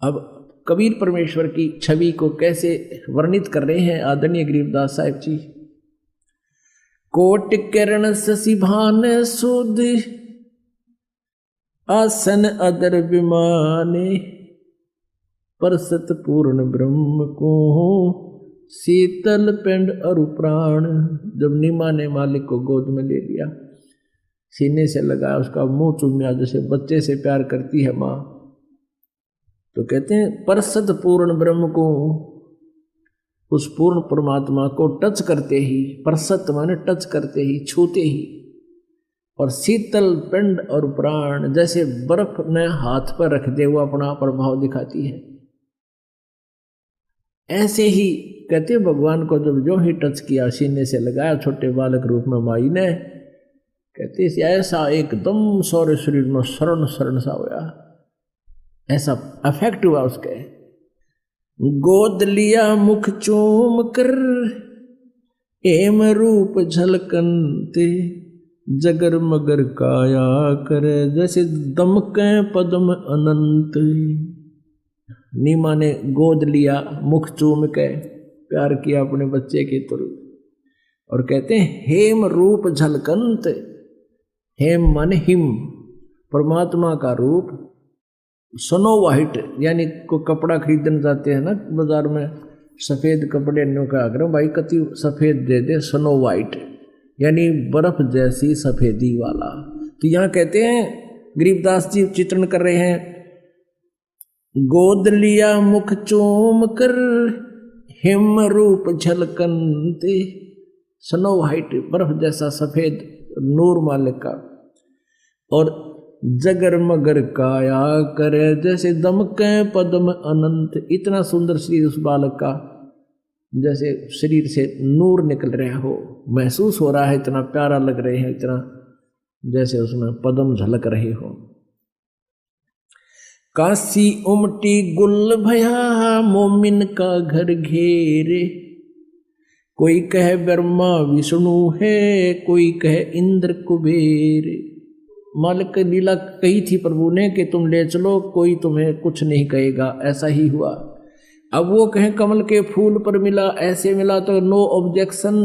अब कबीर परमेश्वर की छवि को कैसे वर्णित कर रहे हैं आदरणीय गरीबदास साहिब जी। कोट किरण शशि भान सुध आसन अदर विमाने परसत पूर्ण ब्रह्म को शीतल पिंड अरु प्राण। जब नीमा ने मालिक को गोद में ले लिया, सीने से लगाया, उसका मुंह चूमिया जैसे बच्चे से प्यार करती है माँ, तो कहते हैं परसत पूर्ण ब्रह्म को, उस पूर्ण परमात्मा को टच करते ही, परसत माने टच करते ही, छूते ही, और शीतल पिंड और प्राण जैसे बर्फ ने हाथ पर रख दे वो अपना प्रभाव दिखाती है। ऐसे ही कहते भगवान को जब जो ही टच किया, सीने से लगाया छोटे बालक रूप में माई ने, कहते ऐसा एकदम सारे शरीर में शरण शरण सा होया, ऐसा अफेक्ट हुआ उसके। गोद लिया मुख चूम कर एम रूप झलकनते जगर मगर काया करे जैसे दमके पद्म अनंत। नीमा ने गोद लिया, मुख चूम के प्यार किया अपने बच्चे के तुल्य, और कहते हैं हेम रूप झलकंत। हेम मन हिम, परमात्मा का रूप। स्नो वाइट यानी को कपड़ा खरीदने जाते हैं ना बाजार में, सफेद कपड़े न्यू का आग्रह भाई कति सफेद दे दे, स्नो वाइट यानी बर्फ जैसी सफेदी वाला। तो यहाँ कहते हैं गरीबदास जी चित्रण कर रहे हैं, गोद लिया मुख चूम कर हिम रूप झलकनते, स्नो वाइट बर्फ जैसा सफेद नूर मालिक का, और जगर मगर काया करे जैसे दमके पद्म अनंत। इतना सुंदर शरीर उस बालक का, जैसे शरीर से नूर निकल रहा हो, महसूस हो रहा है, इतना प्यारा लग रहे हैं, इतना जैसे उसमें पद्म झलक रहे हो। काशी उमटी गुल भया मोमिन का घर घेरे, कोई कहे ब्रह्मा विष्णु है, कोई कहे इंद्र कुबेर। मालिक की लीला कही थी प्रभु ने कि तुम ले चलो, कोई तुम्हें कुछ नहीं कहेगा। ऐसा ही हुआ। अब वो कहें कमल के फूल पर मिला, ऐसे मिला तो नो ऑब्जेक्शन,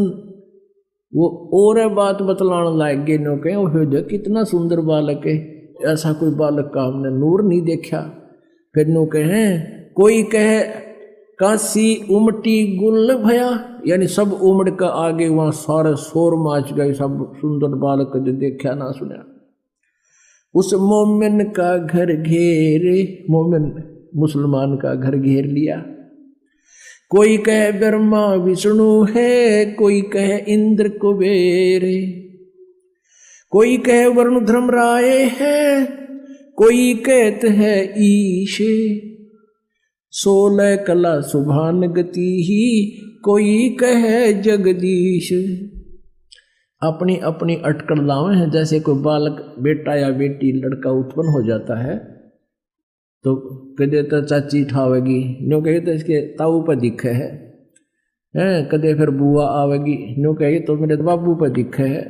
वो और बात बतलाने लायक गे। नो कहें ओह कितना सुंदर बालक है, ऐसा कोई बालक का हमने नूर नहीं देखा। फिर नो कहें कोई कहे काशी उमटी गुल भया, यानी सब उमड़ का आगे वहां सारे शोर माच गए, सब सुंदर बालक जो देखा ना सुना। उस मोमिन का घर घेरे, मोमिन मुसलमान का घर घेर लिया। कोई कहे ब्रह्मा विष्णु है, कोई कहे इंद्र कुबेर, कोई कहे वरुण धर्मराय है, कोई कहते है ईश। 16 कला सुभान गति ही, कोई कहे जगदीश। अपनी अपनी अटकल लावे हैं। जैसे कोई बालक बेटा या बेटी लड़का उत्पन्न हो जाता है तो कदे तो चाची ठावेगी, न्यू कहे तो इसके ताऊ पर दिखे है, कदे फिर बुआ आवेगी, न्यू कहे तो मेरे बाबू पर दिखे है,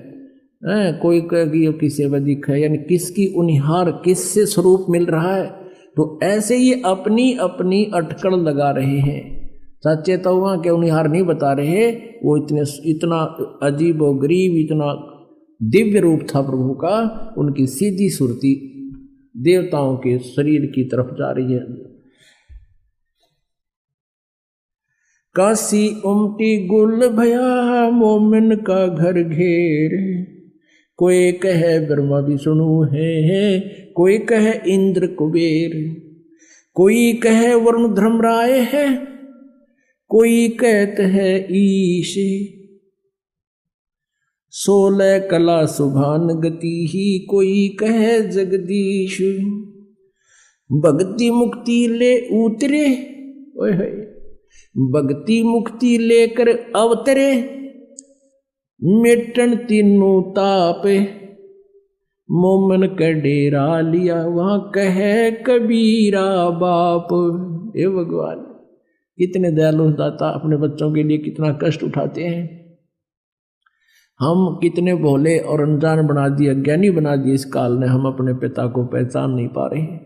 कोई कहेगी किसी पर दिखे है, यानी किसकी उनिहार किससे स्वरूप मिल रहा है। तो ऐसे ही अपनी अपनी अटकल लगा रहे हैं। चाचे ताऊआ के उनिहार नहीं बता रहे, वो इतना अजीब और गरीब, इतना दिव्य रूप था प्रभु का, उनकी सीधी सुरती देवताओं के शरीर की तरफ जा रही है। काशी उमटी गुल भया मोमिन का घर घेर, कोई कहे ब्रह्मा विष्णु है, कोई कहे इंद्र कुबेर, कोई कहे वरुण धर्मराय है, कोई कहते है ईश। 16 कला सुभान गति ही, कोई कहे जगदीश। भक्ति मुक्ति ले उतरे, ओए भक्ति मुक्ति लेकर अवतरे, मिटन तीनों ताप, मोमन का डेरा लिया, वहां कहे कबीरा बाप। हे भगवान कितने दयालु दाता अपने बच्चों के लिए कितना कष्ट उठाते हैं। हम कितने भोले और अनजान बना दिए, अज्ञानी बना दिए इस काल ने, हम अपने पिता को पहचान नहीं पा रहे हैं।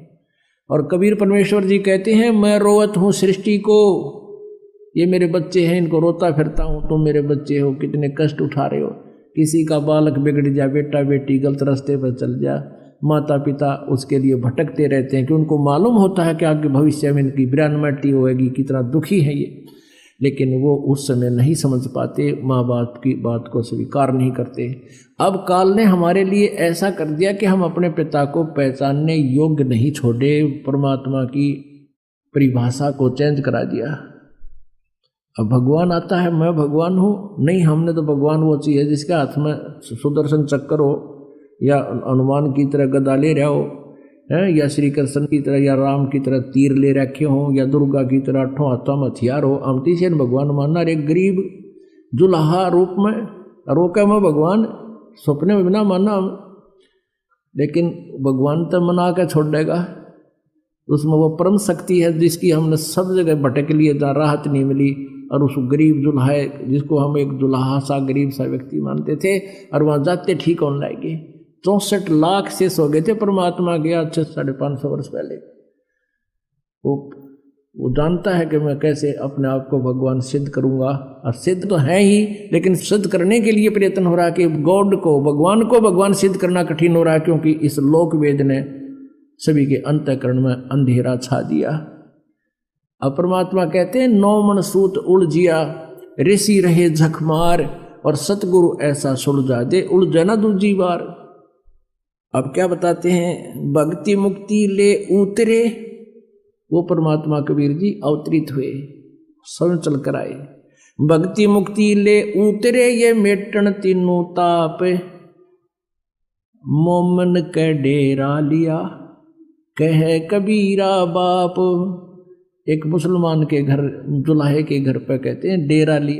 और कबीर परमेश्वर जी कहते हैं मैं रोवत हूँ सृष्टि को, ये मेरे बच्चे हैं, इनको रोता फिरता हूँ, तुम मेरे बच्चे हो, कितने कष्ट उठा रहे हो। किसी का बालक बिगड़ जा, बेटा बेटी गलत रास्ते पर चल जा, माता पिता उसके लिए भटकते रहते हैं कि उनको मालूम होता है कि आगे भविष्य में इनकी ब्रह्मटी होएगी, कितना दुखी है ये, लेकिन वो उस समय नहीं समझ पाते, माँ बाप की बात को स्वीकार नहीं करते। अब काल ने हमारे लिए ऐसा कर दिया कि हम अपने पिता को पहचानने योग्य नहीं छोड़े, परमात्मा की परिभाषा को चेंज करा दिया। अब भगवान आता है, मैं भगवान हूँ, नहीं, हमने तो भगवान वो चीज़ है जिसके हाथ में सुदर्शन चक्र हो, या हनुमान की तरह गदा ले रहा हो, है, या श्री कृष्ण की तरह या राम की तरह तीर ले रखे हों, या दुर्गा की तरह 8 हाथों में हथियार हो। अमती से भगवान मानना, एक गरीब जुलाहा रूप में रोके में भगवान सपने में बिना मानना हम, लेकिन भगवान तो मना के छोड़ देगा। उसमें वो परम शक्ति है जिसकी हमने सब जगह भटक लिए, जहाँ राहत नहीं मिली, और उस गरीब जुल्हा जिसको हम एक जुल्हा सा गरीब सा व्यक्ति मानते थे, और वहाँ जाते ठीक होने लागे। 64 लाख शेष हो गए थे परमात्मा के आज से 550 वर्ष पहले। वो जानता है कि मैं कैसे अपने आप को भगवान सिद्ध करूंगा, और सिद्ध तो है ही, लेकिन सिद्ध करने के लिए प्रयत्न हो रहा है कि गॉड को, भगवान को भगवान सिद्ध करना कठिन हो रहा है, क्योंकि इस लोक वेद ने सभी के अंतःकरण में अंधेरा छा दिया। अब परमात्मा कहते हैं 9 मन सूत उलझिया, ऋषि रहे झकमार, और सतगुरु ऐसा सुलझा दे उलझा ना दूजी बार। अब क्या बताते हैं, भक्ति मुक्ति ले उतरे, वो परमात्मा कबीर जी अवतरित हुए, सब चल कर आए। भक्ति मुक्ति ले उतरे ये मेटन तीनों ताप, मोमन के डेरा लिया कहे कबीरा बाप। एक मुसलमान के घर, दुल्हे के घर पे कहते हैं डेरा लिया।